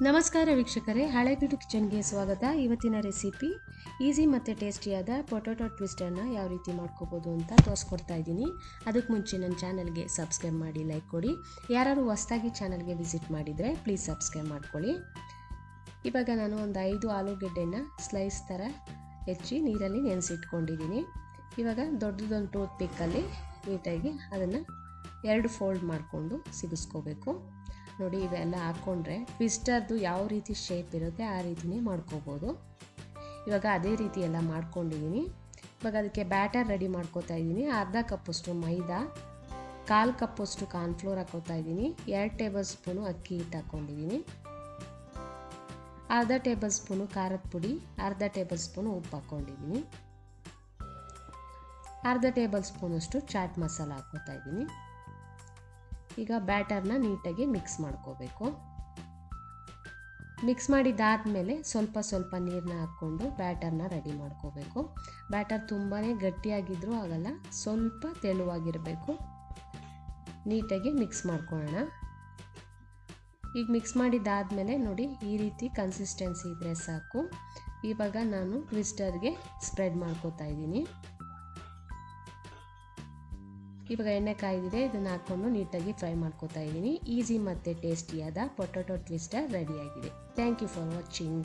ನಮಸ್ಕಾರ ವೀಕ್ಷಕರೇ, ಹಳೆಬೀಡು ಕಿಚನ್ಗೆ ಸ್ವಾಗತ. ಇವತ್ತಿನ ರೆಸಿಪಿ ಈಸಿ ಮತ್ತು ಟೇಸ್ಟಿಯಾದ ಪೊಟೊಟೊ ಟ್ವಿಸ್ಟನ್ನು ಯಾವ ರೀತಿ ಮಾಡ್ಕೋಬೋದು ಅಂತ ತೋರಿಸ್ಕೊಡ್ತಾ ಇದ್ದೀನಿ. ಅದಕ್ಕೆ ಮುಂಚೆ ನನ್ನ ಚಾನಲ್ಗೆ ಸಬ್ಸ್ಕ್ರೈಬ್ ಮಾಡಿ, ಲೈಕ್ ಕೊಡಿ. ಯಾರು ಹೊಸದಾಗಿ ಚಾನಲ್ಗೆ ವಿಸಿಟ್ ಮಾಡಿದರೆ ಪ್ಲೀಸ್ ಸಬ್ಸ್ಕ್ರೈಬ್ ಮಾಡ್ಕೊಳ್ಳಿ. ಇವಾಗ ನಾನು ಒಂದು 5 ಆಲೂಗೆಡ್ಡೆನ ಸ್ಲೈಸ್ ಥರ ಹೆಚ್ಚಿ ನೀರಲ್ಲಿ ನೆನೆಸಿಟ್ಕೊಂಡಿದ್ದೀನಿ. ಇವಾಗ ದೊಡ್ಡದೊಂದು ಟೂತ್ ಪಿಕ್ಕಲ್ಲಿ ನೀಟಾಗಿ ಅದನ್ನು 2 ಫೋಲ್ಡ್ ಮಾಡಿಕೊಂಡು ಸಿಗಿಸ್ಕೋಬೇಕು. ನೋಡಿ, ಇವೆಲ್ಲ ಹಾಕ್ಕೊಂಡ್ರೆ ಟ್ವಿಸ್ಟರ್ದು ಯಾವ ರೀತಿ ಶೇಪ್ ಇರುತ್ತೆ ಆ ರೀತಿನೇ ಮಾಡ್ಕೋಬೋದು. ಇವಾಗ ಅದೇ ರೀತಿ ಎಲ್ಲ ಮಾಡ್ಕೊಂಡಿದ್ದೀನಿ. ಇವಾಗ ಅದಕ್ಕೆ ಬ್ಯಾಟರ್ ರೆಡಿ ಮಾಡ್ಕೋತಾ ಇದ್ದೀನಿ. ಅರ್ಧ ಕಪ್ಪಷ್ಟು ಮೈದಾ, 1/4 ಕಪ್ಪಷ್ಟು ಕಾರ್ನ್ಫ್ಲೋರ್ ಹಾಕೋತಾ ಇದ್ದೀನಿ. 2 ಟೇಬಲ್ ಸ್ಪೂನು ಅಕ್ಕಿ ಹಿಟ್ಟು ಹಾಕ್ಕೊಂಡಿದ್ದೀನಿ. ಅರ್ಧ ಟೇಬಲ್ ಸ್ಪೂನು ಖಾರದ ಪುಡಿ, ಅರ್ಧ ಟೇಬಲ್ ಸ್ಪೂನು ಉಪ್ಪು ಹಾಕ್ಕೊಂಡಿದ್ದೀನಿ. ಅರ್ಧ ಟೇಬಲ್ ಸ್ಪೂನಷ್ಟು ಚಾಟ್ ಮಸಾಲ ಹಾಕ್ಕೋತಾ ಇದ್ದೀನಿ. ಈಗ ಬ್ಯಾಟರ್ನ ನೀಟಾಗಿ ಮಿಕ್ಸ್ ಮಾಡ್ಕೋಬೇಕು. ಮಿಕ್ಸ್ ಮಾಡಿದ್ದಾದಮೇಲೆ ಸ್ವಲ್ಪ ಸ್ವಲ್ಪ ನೀರನ್ನ ಹಾಕ್ಕೊಂಡು ಬ್ಯಾಟರ್ನ ರೆಡಿ ಮಾಡ್ಕೋಬೇಕು. ಬ್ಯಾಟರ್ ತುಂಬಾ ಗಟ್ಟಿಯಾಗಿದ್ರೂ ಆಗಲ್ಲ, ಸ್ವಲ್ಪ ತೆಳುವಾಗಿರಬೇಕು. ನೀಟಾಗಿ ಮಿಕ್ಸ್ ಮಾಡ್ಕೊಳ್ಳೋಣ. ಈಗ ಮಿಕ್ಸ್ ಮಾಡಿದ್ದಾದಮೇಲೆ ನೋಡಿ, ಈ ರೀತಿ ಕನ್ಸಿಸ್ಟೆನ್ಸಿ ಇದ್ದರೆ ಸಾಕು. ಇವಾಗ ನಾನು ಟ್ವಿಸ್ಟರ್ಗೆ ಸ್ಪ್ರೆಡ್ ಮಾಡ್ಕೋತಾ ಇದ್ದೀನಿ. ಇವಾಗ ಎಣ್ಣೆ ಕಾಯ್ದಿದೆ, ಇದನ್ನು ಹಾಕ್ಕೊಂಡು ನೀಟಾಗಿ ಫ್ರೈ ಮಾಡ್ಕೋತಾ ಇದ್ದೀನಿ. ಈಸಿ ಮತ್ತು ಟೇಸ್ಟಿಯಾದ ಪೊಟೊಟೊ ಟ್ವಿಸ್ಟರ್ ರೆಡಿಯಾಗಿದೆ. Thank you for watching.